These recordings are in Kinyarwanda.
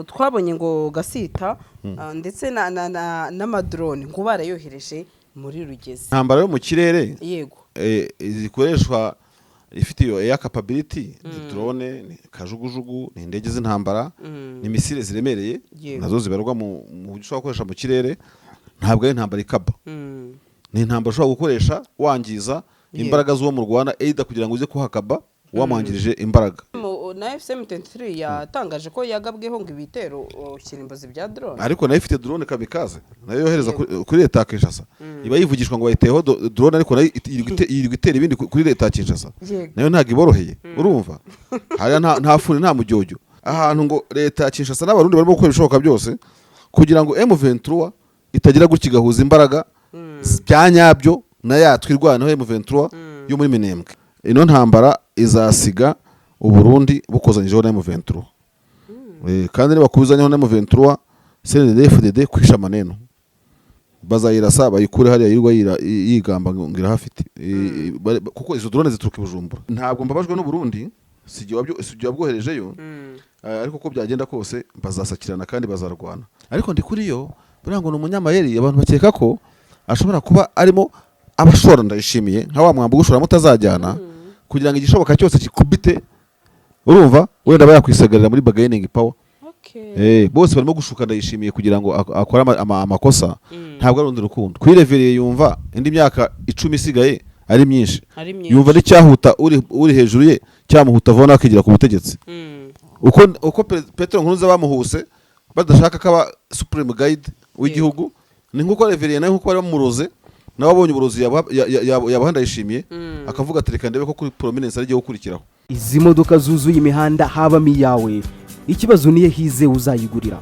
twabonye ngo Gasita ndetse n'amadrone ngo barayohereje muri Rugezi. Intambara yo mu kirere yego zikoreshwa ifite iyo air capability, drone, kajugujugu, ni indege z'intambara, ni misile ziremereye nazo zibarwa mu ushobora gukoresha mu kirere, ntabwo ari intambara ikaba. Ni intambara ushobora gukoresha wangiza imbaraga z'uwo mu Rwanda either kugira ngo uze kuhakaba wamwangirije imbaraga. Na FCM23 yatangaje ko yagabweho ngo ibitero kirimbozi bya drone, ariko nayo ifite drone kamikaze nayo yohereza kuri leta ya Kinshasa. Iba yivugishwa ngo bayiteho drone, ariko nayo iri gutera ibindi kuri leta ya Kinshasa, nayo ntago iboroheye. Urumva hari nta funi nta mujyojyo ahantu ngo leta ya Kinshasa n'abarundi barimo gukora ibishoboka byose kugira ngo M23 itagira gukigahuza imbaraga byanyabyo na yatwirwanaho M23 yo muri Minembwe. Ino ntambara izasiga Uburundi bukozanyijeho na M23. Kandi nibakubizanyeho na M23 CNDD-FDD kwisha maneno bazayirasa bayikure hariya yirwa yigamba ngira hafite kuko izo drone zituruka Bujumbura. Ntabwo mbabajwe n'Uburundi sijya bwoherejeyo, ariko ko byagenda kose bazasakirana kandi bazarwana. Ariko ndi kuri yo birango no munyamayeri abantu bakeka ko ashobora kuba arimo abashora. Ndayishimiye nka wa mwambu gushora mutazajyana kugira ngo igishoboka cyose kikubite. Urumva wenda bayakwisagarira muri bargaining power. Bose barimo gushuka Ndayishimiye kugira ngo akora amakosa. Ntabwo ari undi rukundo kwirevereye yumva indi myaka 10 isigaye ari myinshi, yumva n'icyahuta uri hejuru ye cyamuhuta vona akigira ku butegetsi. Uko Petro Nkurunziza bamuhuse badashaka kaba supreme guide w'igihugu, ni nkuko revereye nayo nkuko bari bamuroze nawe abonye uburozi yaba Ndayishimiye akavuga ati reka ndebe ko kuri prominence ari giye gukurikiraho. Izi modoka zuzuye imihanda habamo iyawe, ikibazo niye hize uzayigurira.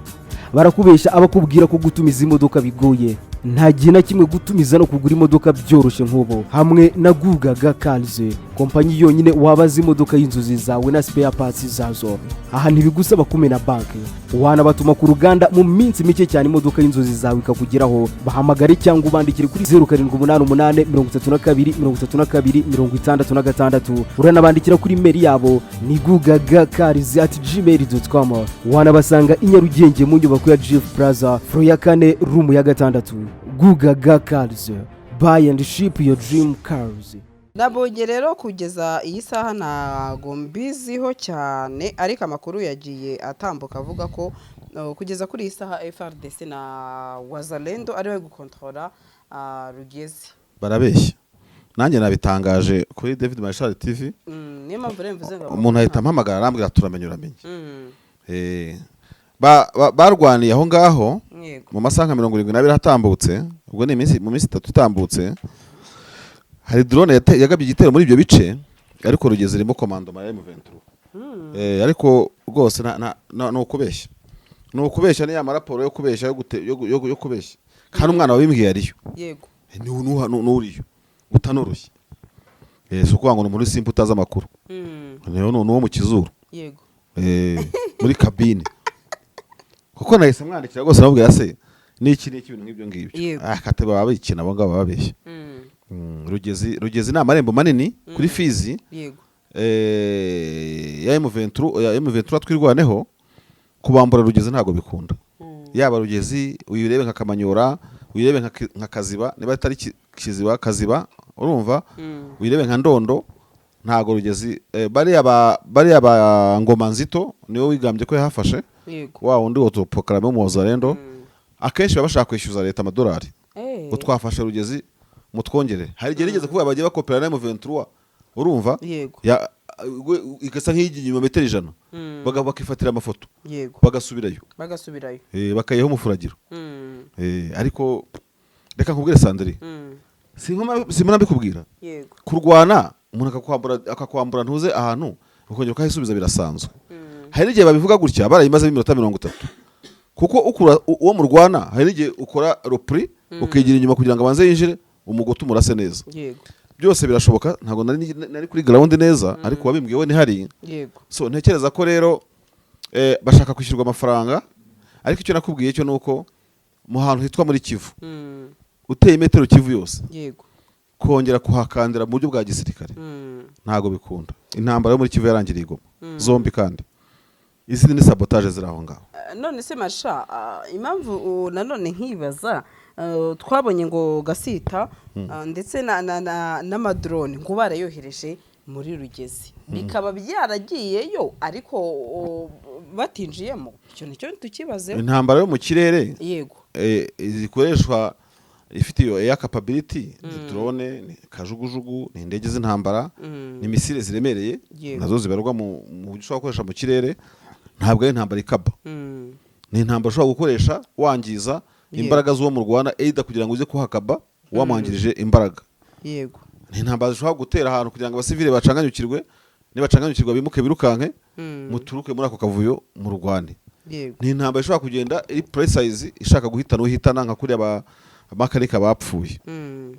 Barakubesha abakubwira ko gutumiza imodoka bigoye. Nta gihe na kimwe gutumiza no kugura imodoka byoroshye nk'ubo. Hamwe na Gugaga Cars, kompanyi yonyine wabaza imodoka y'inzozi zawe na spare parts zazo. Aha ntibigusaba kumena banki, wanabatuma ku ruganda mu minsi mike cyane imodoka y'inzozi zawe ikakugeraho. Bahamagare cyangwa ubandikire kuri 0788 uranabandikira kuri mail yabo ni gugagacars@gmail.com. Wanabasanga i Nyarugenge mu nyubako ya Jeff Plaza floor ya 4 room ya 6. Gugaga Cars, buy and ship your dream cars. Nabonye rero kugeza iyi saha ntago mbiziho cyane, ariko amakuru yagiye atambuka avuga ko kugeza kuri iyi saha FRDC na Wazalendo ari we gukontrola Rugezi. Barabeshya. Nanjye nabitangaje kuri David Marshall TV. Niyo mpamvu remvuze ngo umuntu ahita mpamagara arambwira turamenye. Barwaniye aho ngaho mu masaha 72 hatambutse, ubwo ni mu minsi 3 itambutse. Hari drone yagabye igitero muri ibyo bice, ariko Rugezi irimo komando ya M23. Ariko rwose no kubeshya. No kubeshya ni ya maraporo yo kubeshya yo kubeshya. Kandi umwana wabimbwiye ariyo. Yego. N'uriyo utanoroshye. So kwanga no muri simple utaza amakuru. No mu kizuru. Yego. Muri kabine. Kuko nahise mwandikira rwose nabubwira se niki ibintu nk'ibyo ngibyo. Kate baba bikina abo ngabo babeshya. Rugezi ni amarembo manini kuri Fizi. Yego. Ya M23 twirwaneho kubambura Rugezi ntago bikunda. Yaba Rugezi uyirebe nka Kamanyora, uyirebe nka Kaziba, niba atari Kiziba Kaziba, urumva? Uyirebe nka Ndondo, ntago Rugezi bari aba Ngoma Nzito niwe wigambye ko yahafashe. Wa undi wotopokarame mu Wazalendo akenshi babashaka kwishyuza leta amadolari ngo twafashe Rugezi mutwongere. Hari igihe nigeze kuvuga bagiye bakopera na M23, urumva? Ikasa nk'igi nyuma metero 100 bakifatira amafoto bagasubirayo bakayeho umufuragiro. Ariko reka nkubwire Sandri, simana bikubwira kurwana umuntu akakwambura ntuze ahantu ukongera ukahisubiza birasanzwe. Hari igihe babivuga gutya barayimaze iminota 30, kuko ukura uwo mu Rwanda hari igihe ukora repris ukigira inyuma kugira ngo abanze yinjire umugoto umurase neza. Byose birashoboka, ntago nari kuri ground neza, ariko wabimbwiwe ni hari. So ntekereza ko rero bashaka kwishyurwa amafaranga, ariko icyo nakubwiye cyo nuko mu hantu hitwa muri Kivu uteye metero Kivu yose kongera kuhakandira mu buryo bwa gisirikare ntago bikunda. Intambara yo muri Kivu yarangiriye Goma zombi kandi izindi ni sabotage ziri aho ngaho. none se masha impamvu nanone nkibaza twabonye ngo Gasita ndetse n'amadrone ngo barayohereje muri Rugezi bikaba byaragiyeyo ariko batinjiyemo. Icyo nicyo tukibazeho. Intambara yo mu kirere yego zikoreshwa ifite iyo air capability, drone, kajugujugu, ni indege z'intambara, ni misile ziremereye nazo zibarwa mu buryo ushobora gukoresha mu kirere. Ntabwo ari intambara ikaba, ni intambara ushobora gukoresha wangiza imbaraga z'uwo mu Rwanda either kugira ngo uze kuhakaba wamwangirije imbaraga. Yego ni intambara zishobora gutera ahantu kugira ngo abasivile bacanganyukirwe, nibacanganyukirwa bimuke birukanke muturuke muri ako kavuyo mu Rwanda. Yego ni intambara ishobora kugenda iri precise ishaka guhitana uhitana nka kuri abamakanika bapfuye.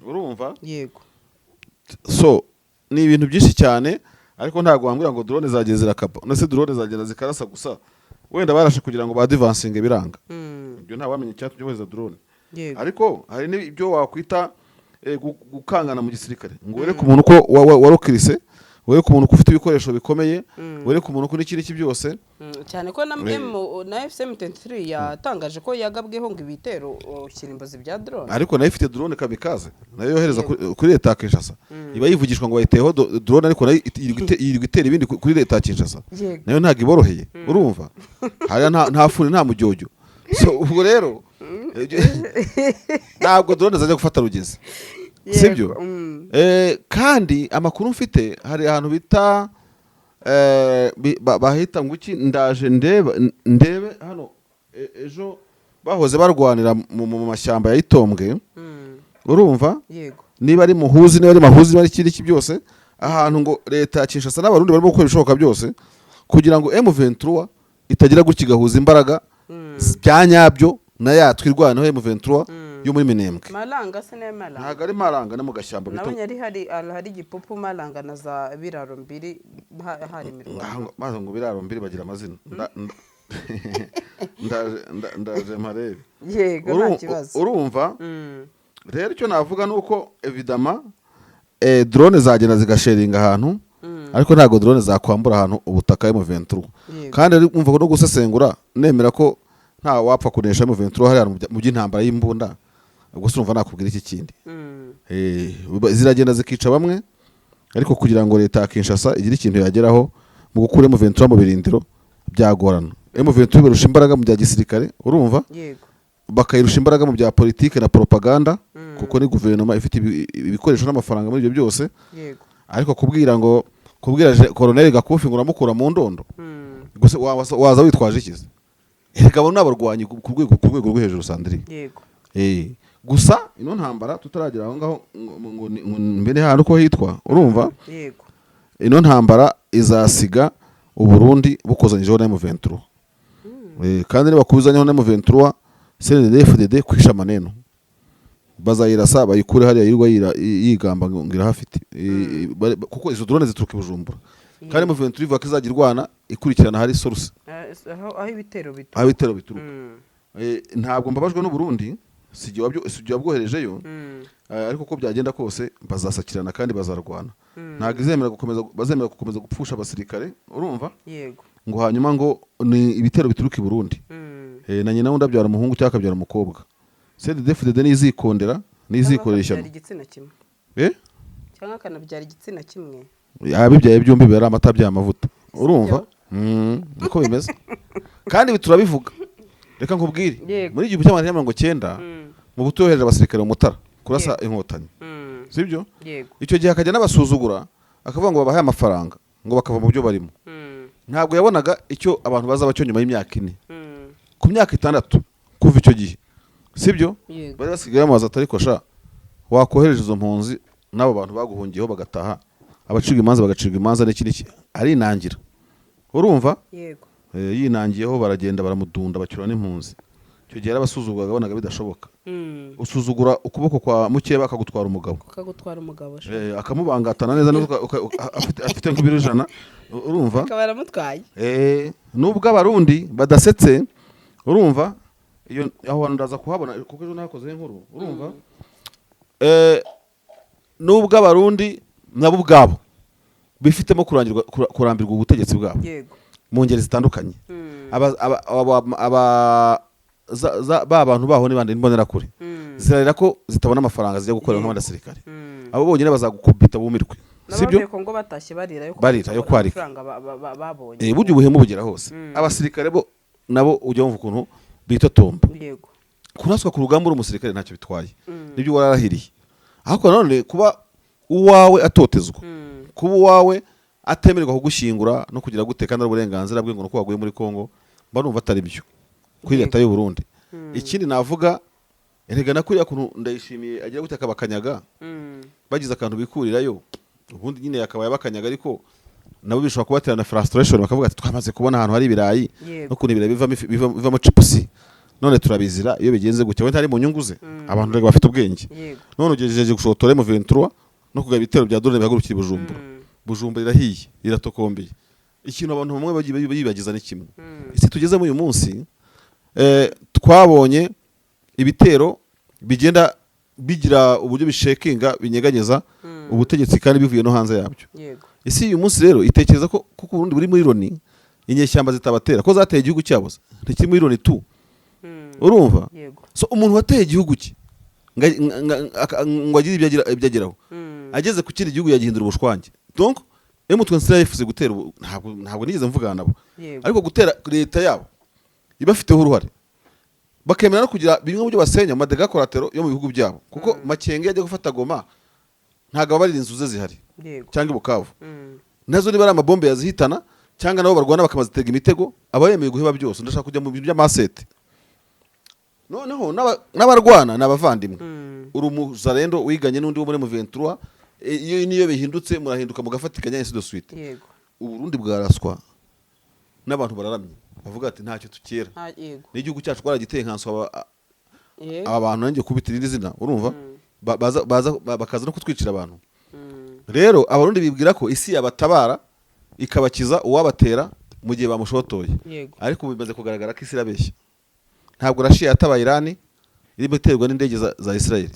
Urumva? Yego So ni ibintu byinshi cyane, ariko ntabwo wambwira ngo drone zageze zirakaba. Nase drone zagenda zikarasa gusa, wenda barashe kugira ngo ba advancing biranga. Ibyo nta wamenye cyatu cyoheza drone. Ariko hari n'ibyo wakwita gukangana mu gisirikare, ngo wereke umuntu ko warokirise, wereke umuntu ko ufite ibikoresho bikomeye, wereke umuntu ko n'ikindi byose. cyane ko na FCM23 yatangaje ko yagabweho ngo ibitero kirimbozi bya drone. Ariko nayo ifite drone kamikaze, nayo yohereza kuri leta ya Kinshasa. Iba yivugishwa ngo bayiteho drone, ariko nayo yirirwa itera ibindi kuri leta ya Kinshasa. Nayo ntabwo iboroheye. Urumva? Hari nta funi nta mujyojyo. So ubwo rero ntabwo drone zajya gufata Rugezi, sibyo? Kandi amakuru mfite hari ahantu bita bahita ngo iki, ndaje ndebe hano ejo bahoze barwanira mu mashyamba ya Itombwe. Urumva? Yego niba ari muhuzi, niba ari mahuzi, niba ari ikindi byose, ahantu ngo leta ya Kinshasa n'abarundi barimo gukora ibishoboka byose kugira ngo M23 itagira gutya igahuza imbaraga bya nyabyo na yatwirwanaho M23 yo muri Minembwe. Malanga se ne Malanga ntago ari Malanga no mu gashyamba bito. Nabonye hari gipupu Malanga na za biraro mbiri hari mirwa. Maze ngo biraro mbiri bagira amazina. Ndaje marebe. Yego nta kibazo. Urumva? Rero icyo navuga nuko evidama drone zagenda zigasharinga ahantu, ariko ntago drone zakwambura ahantu ubutaka M23. Kandi ari umva ko no gusesengura nemera ko nta wapfa kunesha M23 hari mu by'intambara y'imbunda. Ubwo urumva nakubwira iki kindi. Ziragenda zikica bamwe, ariko kugira ngo leta ya Kinshasa igire ikintu yageraho mu gukura M23 mu birindiro byagorana. M23 birusha imbaraga mu bya gisirikare, urumva? Yego bakayirusha imbaraga mu bya politike na propaganda, kuko ni guverinoma ifite ibikoresho n'amafaranga muri ibyo byose. Yego ariko kubwira Colonel Gakufi ngo uramukura mu ndondo, gusa waza witwaje ikizi. Erega abo n'abarwanyi ku rwego rwo hejuru Sandri. Yego gusa ino ntambara tutaragera aho ngaho ngo mbene hano uko hitwa, urumva? Yego ino ntambara izasiga Uburundi bukozanyijeho na M23. Kandi nibakuzanyeho na M23 CNDD-FDD kwisha maneno bazayirasa bayikure hariya yirwa yigamba ngira hafite kuko izo drone zituruka Bujumbura. Kandi M23 ivuga ko izagirwana ikurikirana hari source aho ibitero bituruka. Ntabwo mbabajwe n'u Burundi, sijya bwoherejeyo, ariko ko byagenda kose bazasakirana kandi bazarwana. Ntabwo bazemera gukomeza gupfusha abasirikare, urumva? Yego ngo hanyuma ngo ni ibitero bituruka i Burundi. Na nyina wundi abyara umuhungu cyangwa akabyara umukobwa. CNDD-FDD nizikondera nizikoresha igitsina kimwe. Cyangwa akanabyara igitsina kimwe. Yabibyaye byombi bera amata by'amavuta, urumva? Niko bimeze. Kandi biturabivuga. Reka nkubwire muri 1990 mu butohereje abasirikare mu Mutara kurasa inkotanyi, sibyo? Icyo gihe akajya n'abasuzugura akavuga ngo babahaye amafaranga ngo bakava mu byo barimo. Ntabwo yabonaga icyo abantu bazaba cyo nyuma y'imyaka 4 ku myaka 6 kuva icyo gihe, sibyo? Bari basigaye amazi atariko sha wakohereje izo mpunzi n'abo bantu baguhungiyeho bagataha, abacirwa imanza bagacirwa imanza n'ikindi ari inangira, urumva? Yego yinangiyeho baragenda baramudunda bacyura n'impunzi. Icyo gihe abasuzugura gabonaga bidashoboka. Usuzugura ukuboko kwa mukeba akagutwara umugabo, akamubangatana neza afite nk'ibiro 100, urumva? Akabaramutwaye nubwo abarundi badasetse, urumva? Iyo aho ndaza kuhabona kuko ejo nakoze inkuru, urumva? Nubwo abarundi nabo ubwabo bifitemo kurambirwa ubutegetsi bwabo, mu ngeri zitandukanye ba bantu baho n'ibandi imbonerakure zirarira ko zitabona amafaranga zijya gukorera nk'abasirikare abo bonyine bazagukubita bumirwe sibyo ngo batashye barira yo kwarika burya ubuhemu bugera hose abasirikare bo nabo ujya wumva ukuntu bitotomba yego kuraswa ku rugamba uri umusirikare ntacyo bitwaye nibyo wararahiriye ariko nanone kuba uwawe atotezwa kuba uwawe atemererwa kugushyingura no kugira gute kandi ari uburenganzira bwe ngo nuko waguye muri Kongo mba numva atari byo kuri leta y'u Burundi ikindi navuga erega nakuriya kuntu ndayishimiye agira gute akabakanyaga bagize akantu bikurirayo ubundi nyine yakabaye bakanyaga ariko nabo bishobora kubaterana frustration bakavuga ati twamaze kubona ahantu hari ibirayi no kuntu ibirayi bivamo chips none turabizira iyo bigenze gutya wenda ari mu nyungu ze abantu rega bafite ubwenge none ugejeje gushotora mu 23 no kugaba ibitero bya drone bihagurukira Bujumbura irahiye iratokombeye ikintu abantu bamwe bagiye bibagiza ni kimwe isi tugeze mu uyu munsi twabonye ibitero bigenda bigira uburyo bishekinga binyeganyeza ubutegetsi kandi bivuye no hanze yabyo isi uyu munsi rero itekereza ko kuko Burundi buri muri Loni inyeshyamba zitabatera ko zateye igihugu cyabo ntikiri muri Loni tu urumva so umuntu wateye igihugu cye ngo agire ibyageraho ageze ku kindi gihugu yagihindura ubushwange donc M23 yifuze gutera ntabwo nigeze mvugana nabo ariko gutera leta yabo ibafiteho uruhare bakemera no kugira bimwe mu byo basenya amadega koratero yo mu bihugu byabo kuko Makenge yajya gufata Goma ntago bari inzu ze zihari cyangwa Bukavu nazo niba ari amabombe yazihitana cyangwa nabo barwana bakamazitega imitego abayemeye guheba byose ndashaka kujya mu bintu by'amasete noneho n'abarwana n'abavandimwe uri umuzarendo wiganye n'undi wo muri M23 iyo niyo bihindutse murahinduka mugafatikanya ainsi de suite Uburundi bwaraswa n'abantu bararamye bavuga ati ntacyo tukera n'igihugu cyacu twaragiteye nkanswa abantu nanjye kubitira indi zina urumva bakaza no kutwicira abantu rero abarundi bibwira ko isi yabatabara ikabakiza uwabatera mu gihe bamushotoye ariko bimaze kugaragara ko isi irabeshya ntabwo Russia yatabaye Iran irimo iterwa n'indege za Israel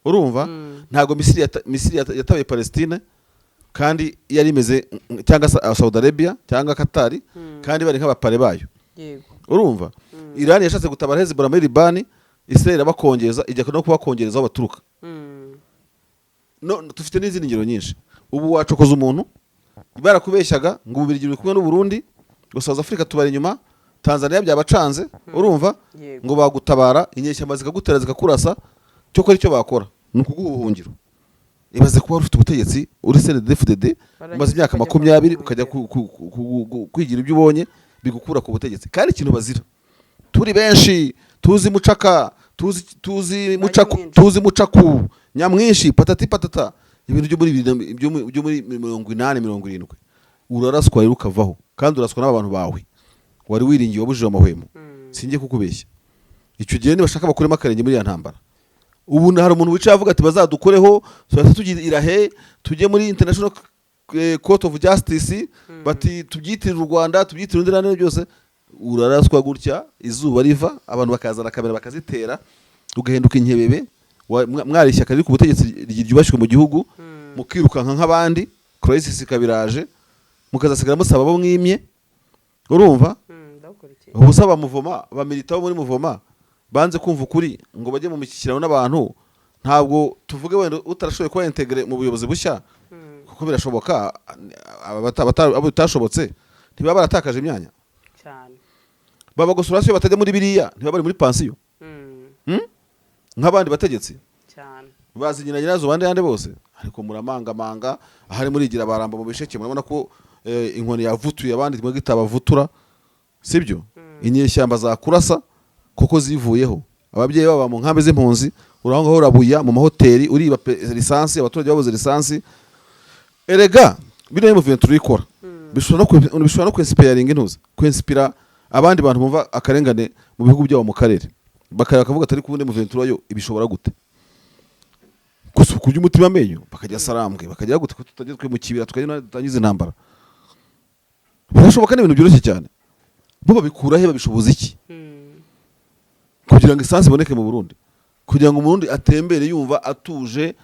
urumva ntabwo Misiri yatabaye Palestine kandi yari imeze cyangwa Saudi Arabia cyangwa Qatar kandi bari nk'abapare bayo urumva Iran yashatse gutabara Hezbollah muri Liban Israel abakongeza ijya no kubakongereza aho baturuka no dufite n'izindi ngero nyinshi ubu wacokoza umuntu barakubeshyaga ngo ububirigi buri kumwe n'u Burundi ngo South Africa tubari inyuma Tanzania byabacanze urumva ngo bagutabara inyeshyamba zikagutera zikakurasa cyo kora icyo bakora nukuguhungiro ibaze kuba ufite ubutegetsi uri CNDD-FDD umaze imyaka 20 ukajya kwigira ibyo ubonye bigukura ku butegetsi kandi ikintu bazira turi benshi tuzi mucaka tuzi mucaku nyamwinshi patati patata ibintu byo muri 80-70 uraraswa rero ukavaho kandi uraswa n'abantu bawe wari wiringiye wabujije amahwemo singiye kukubeshya icyo gihe nibashaka bakurema akarenge muri ya ntambara ubu hari umuntu wicaye avuga ati bazadukoreho tugira irahe tujye muri International Court of Justice bati tubyitirira u Rwanda tubyitirira undi nane byose uraraswa gutya izuba riva abantu bakazana kamera bakazitera ugahinduka inkebebe mwarishyaka riri ku butegetsi ryubashywe mu gihugu mukirukanka nk'abandi crisis kabiraje mukazasigara musaba abo mwimye urumva ubusaba muvoma bamilitaho muri muvoma banze kumva ukuri ngo bajye mu mishyikirano n'abantu ntabwo tuvuge wenda utarashoboye kuba integre mu buyobozi bushya kuko birashoboka abo bitashobotse ntibaba baratakaje imyanya cyane baba gusura batajya muri biriya ntibaba bari muri pansiyo nk'abandi bategetsi cyane bazi nyina nyirazo bande yande bose ariko muramangamanga ahari muri igira baramba mu bisheke murabona ko inkoni yavutuye abandi mwe gitabavutura sibyo inyeshyamba za kurasa kuko zivuyeho ababyeyi baba mu nkambi z'impunzi urahanga ho rabuya mu mahoteli uriba lisansi abaturage babuze lisansi erega bino M23 ikora bishobora no kwinspiring intuza kwinspira abandi bantu bumva akarengane mu bihugu byabo mu karere bakavuga atari kubundi M23 yo ibishobora gute gusa kujya umutima amenyo bakajya sarambwe bakajya gute ko tutagezwe mu kibira tukajya dutangiza intambara birashoboka n'ibintu byoroshye cyane bo babikura he babishoboza iki kugira ngo isansi iboneke mu Burundi kugira ngo umurundi atembere yumva atuje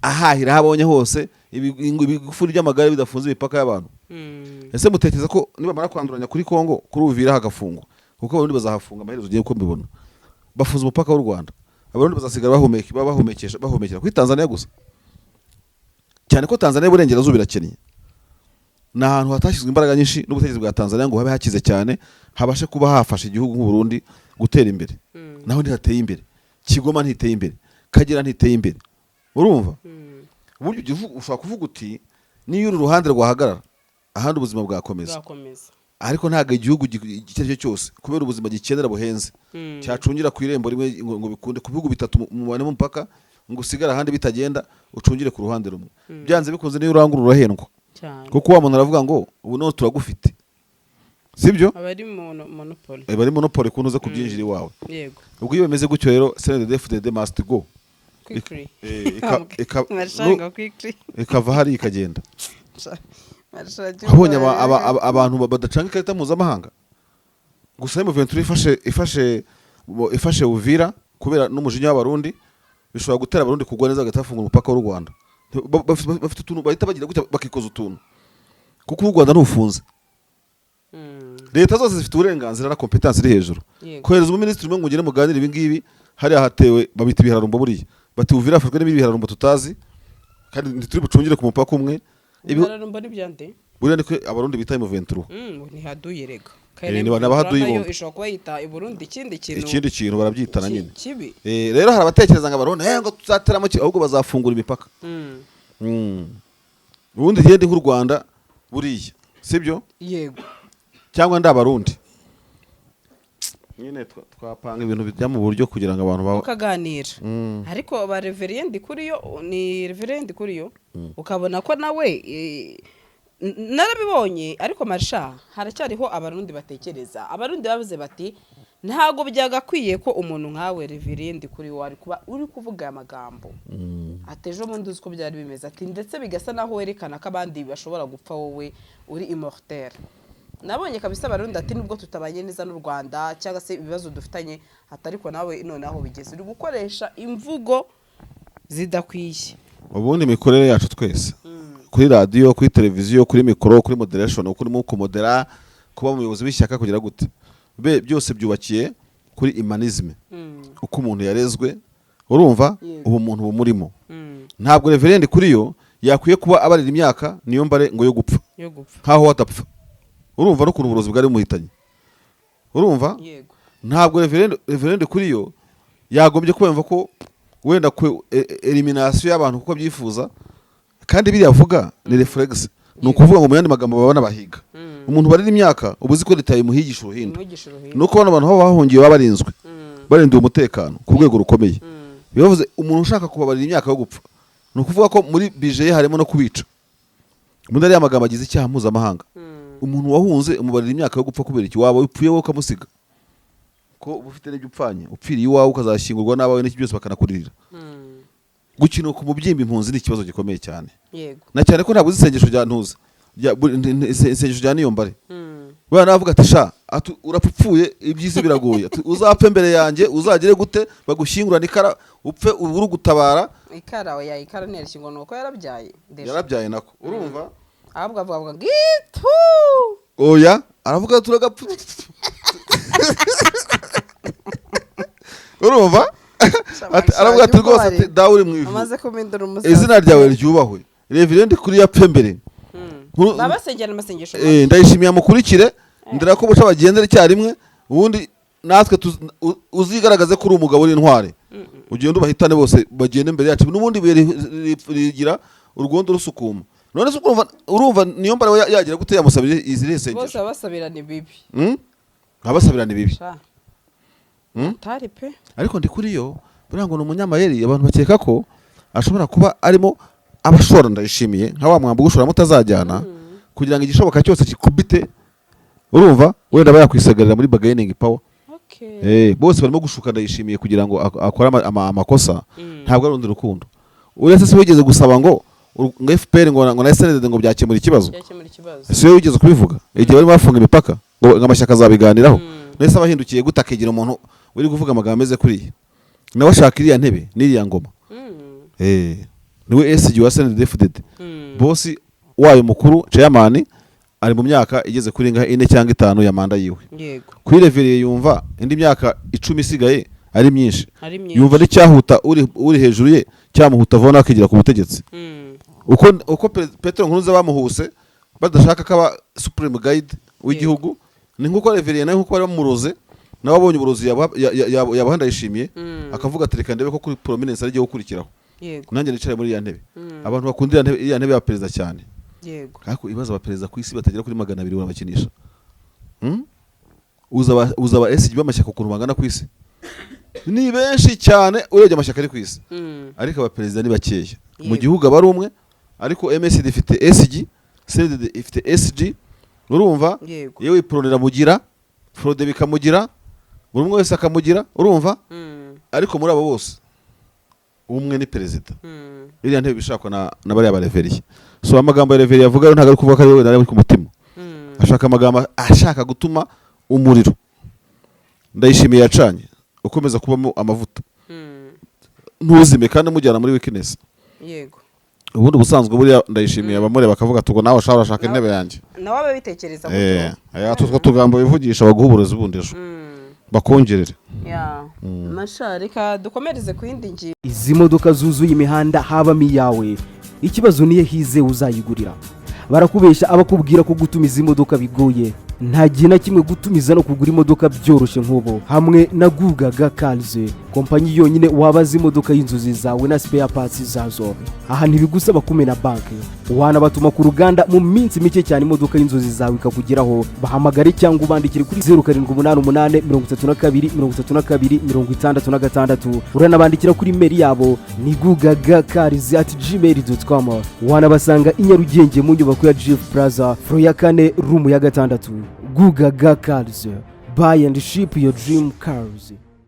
ahahira habonye hose ibigufuri by'amagare bidafunze imipaka y'abantu. Ese mutekereza ko nibamara kwanduranya kuri Kongo kuri Uvira hagafungwa, kuko abarundi bazahafunga amaherezo ugiye uko mbibona, bafunze umupaka w'u Rwanda, abarundi bazasigara bahumekera kuri Tanzania gusa, cyane ko Tanzania y'uburengerazuba irakennye. Ni ahantu hatashyizwe imbaraga nyinshi n'ubutegetsi bwa Tanzania ngo habe hakize cyane habashe kuba hafasha igihugu nk'u Burundi gutera imbere. Naho ntihateye imbere, Kigoma ntiteye imbere, Kagera ntiteye imbere. Urumva uburyo ushobora kuvuga uti niyo uru ruhande rwahagarara ahandi ubuzima bwakomeza, ariko ntabwo igihugu icyo ari cyo cyose kubera ubuzima gikenera buhenze cyacungira ku irembo rimwe ngo bikunde ku bihugu bitatu mubane mu mpaka ngo usigare ahandi bitagenda ucungire ku ruhande rumwe. Byanze bikunze niyo urangura urahendwa, kuko wa muntu aravuga ngo ubu none turagufite, sibyo? abari monopole bari monopole kunuze kubyinjira iwawe. Yego, ubwo iyo bimeze gutyo rero CNDD-FDD must go quickly ikava hari ikagenda. Habonye abantu badacanga ikarita mpuzamahanga gusa M23 ifashe Uvira kubera n'umujinya w'abarundi bishobora gutera abarundi kugwa neza gatafungura umupaka w'u Rwanda. Bafite utuntu bahita bagira gutya bakikoza utuntu, kuko u Rwanda ntufunze. Leta zose zifite uburenganzira na competence iri hejuru. Kohereza umuministiri umwe ngo ugire muganire ibi ngibi hari ahatewe babita ibihararumbo buriya bati Uvira afashwe n'ibihararumbo tutazi kandi ntituri bucungire ku mupaka umwe. Ibihararumbo ni byande buriya niko abarundi bita M23 ntihaduye rega ni nabahaduye bombi ishobora kuba yita i Burundi ikindi kintu barabyitana nyine kibi. Rero hari abatekereza ngo abarundi ngo tuzateramo ahubwo bazafungura imipaka. Ubundi yende nk'u Rwanda buriya sibyo? Yego, cyangwa ndabarundi nyine twapanga ibintu bijya mu buryo kugira ngo abantu bakaganira. Ariko ba reverend kuri yo ukabona ko nawe narabibonye, ariko marsha haracyariho abarundi batekereza. Abarundi bavuze bati ntago byagakwiye ko umuntu nkawe reverend kuri yo ari kuba uri kuvuga amagambo atejo mu nduzi ko byari bimeze ati ndetse bigasa naho werekana ko abandi bashobora gupfa wowe uri immortel. Nabonye kabisa abarundi ati nubwo tutabanye neza n'u Rwanda cyangwa se ibibazo dufitanye atariko nawe none aho bigeze uri gukoresha imvugo zidakwiye. Ubundi mikorere yacu twese kuri radio, kuri televiziyo, kuri mikoro, kuri moderation, kuri mu kumodera, kuba umuyobozi w'ishyaka kugira gute byose byubakiye kuri imanisme. Uko umuntu yarezwe, urumva ubu muntu bumurimo. Ntabwo reverend kuri yo yakwiye kuba abarira imyaka niyo mbare ngo yo gupfa nkaho watapfa. Urumva no kuruburozi bwari muhitanye. Urumva ntabwo reverend kuri yo yagombye kubemva ko wenda ku elimination y'abantu kuko byifuza, kandi biri yavuga ni reflex. Nukuvuga ngo mu yandi magambo babana bahiga umuntu barira imyaka ubuzi ko leta yimuhigisha uruhindo. Nuko bana abantu bahungiye babarinzwe barindiye umutekano ku rwego rukomeye. Bivuze umuntu ushaka kubabarira imyaka yo gupfa nukuvuga ko muri bije ye harimo no kubica. Muri ari amagambo agize icyaha mpuzamahanga. Umuntu wahunze umubarira imyaka yo gupfa kubera iki waba upfuye wowe ukamusiga ko ubufite n'ibyo upfanye upfiriye iwawe ukazashyingurwa n'abawe n'iki byose bakanakuririra. Gukina ku mubyimba impunzi ni ikibazo gikomeye cyane. Yego, na cyane ko ntabwo isengesho rya ntuza isengesho rya niyombare. Bana bavuga ati sha urapfupfuye ibyisi biragoye uzapfe mbere yanjye uzagire gute bagushyingurana ikara upfe uri gutabara ikara oya ikara nerishingo nuko yarabyaye nako. Urumva ahubwo avuga gitu oya aravuga turagapfu. Urumva aravuga ati rwose ati dawe uri mu ivu amaze kumendera umusaza izina ryawe ryubahwe reverend kuri yapfe mbere babasengera amasengesho ndayishimiye amukurikire ndera ko buca bagendera icyarimwe ubundi natwe uzigaragaze ko uri umugabo w'intware ugenda ubahitane bose bagende imbere yacu n'ubundi rigira urwondo rusukuma. None se urumva niyo mbare yagira gute yamusabire izire sengesho bose abasabirana bibi abasabirana bibi tari pe. Ariko ndi kuri yo burango no munyamayeri abantu bakeka ko ashobora kuba arimo abashora. Ndayishimiye nka wa mwambo gushora mutazajyana kugira ngo igishoboka cyose kikubite. Urumva wenda bayakwisagarira muri bargaining power. Bose barimo gushuka Ndayishimiye kugira ngo akore amakosa. Ntabwo ari undi rukundo uretse se wigeze gusaba ngo FPR ngo na SND ngo byakemura ikibazo. Se wigeze kubivuga igihe bari bafunga imipaka ngo amashyaka azabiganiraho. Nese abahindukiye gutakigira umuntu uri kuvuga amagambo ameze kuri nawe ashaka iriya ntebe n'iriya ngoma. niwe SG wa CNDD-FDD bosi wayo mukuru chairman ari mu myaka igeze kuri nka 4 cyangwa 5 ya manda yiwe. Yego. Kuri reverie yumva indi myaka 10 isigaye ari myinshi. Yumva ni cyahuta uri hejuru ye cyamuhuta vona akigira ku butegetsi. Uko Petero Nkurunziza bamuhuse badashaka kaba supreme guide w'igihugu ni nkuko reverie nayo nkuko bari bamuroze nawe abonye uburozi yabahanda yishimiye akavuga ati reka ndebe ko kuri prominence ari giye gukurikiraho. Yego. Nanjye nicare muri ya ntebe. Abantu bakundira ya ntebe ya perezida cyane. Yego. Ariko ibaza abaperezida ku isi batagera kuri 200 barabakinisha. Uzaba SG b'amashyaka ukuntu bangana ku isi. Ni benshi cyane urebye amashyaka ari ku isi. Ariko abaperezida ni bakeya. Mu gihugu aba ari umwe ariko MSD ifite SG, CNDD ifite SG. Urumva? Yewe iporonera mugira, Frode bikamugira, buri umwe wese akamugira, urumva? Ariko muri abo bose umwe ni perezida. Iriya ntebe bishakwa na bari abareverie. So amagambo ya reverie yavuga ntago ari kuvuga ko ari we nari ku mutima. Ashaka amagambo ashaka gutuma umuriro. Ndayishimiye yacanye ukomeza kubamo amavuta. Ntuzime kandi mujyana muri weakness. Yego. Ubundi busanzwe buri ndayishimiye abamure bakavuga tugo nawe ashaka intebe yanjye. Nawe ababitekereza gutyo. Aya tugambo bivugisha baguha uburozi bundi ejo. Bakongerere. Masharika dukomereze ku yindi ngingo. Izi modoka zuzuye imihanda habamo iyawe ikibazo niye hize uzayigurira. Barakubesha abakubwira ko gutumiza imodoka bigoye. Nta gihe na kimwe gutumiza no kugura imodoka byoroshye nk'ubo. Hamwe na Gugaga Cars, kompanyi yonyine wabaza imodoka y'inzozi zawe na spare parts zazo. Aha ntibigusaba kumena banki. Wanabatuma ku ruganda mu minsi mike cyane imodoka y'inzozi zawe ikakugeraho. Bahamagare cyangwa ubandikire kuri 0788 uranabandikira kuri mail yabo ni gugagacars@gmail.com. Wanabasanga i Nyarugenge mu nyubako ya Jeff Plaza, floor ya 4 room ya 6. Gugaga Cars, buy and ship your dream cars.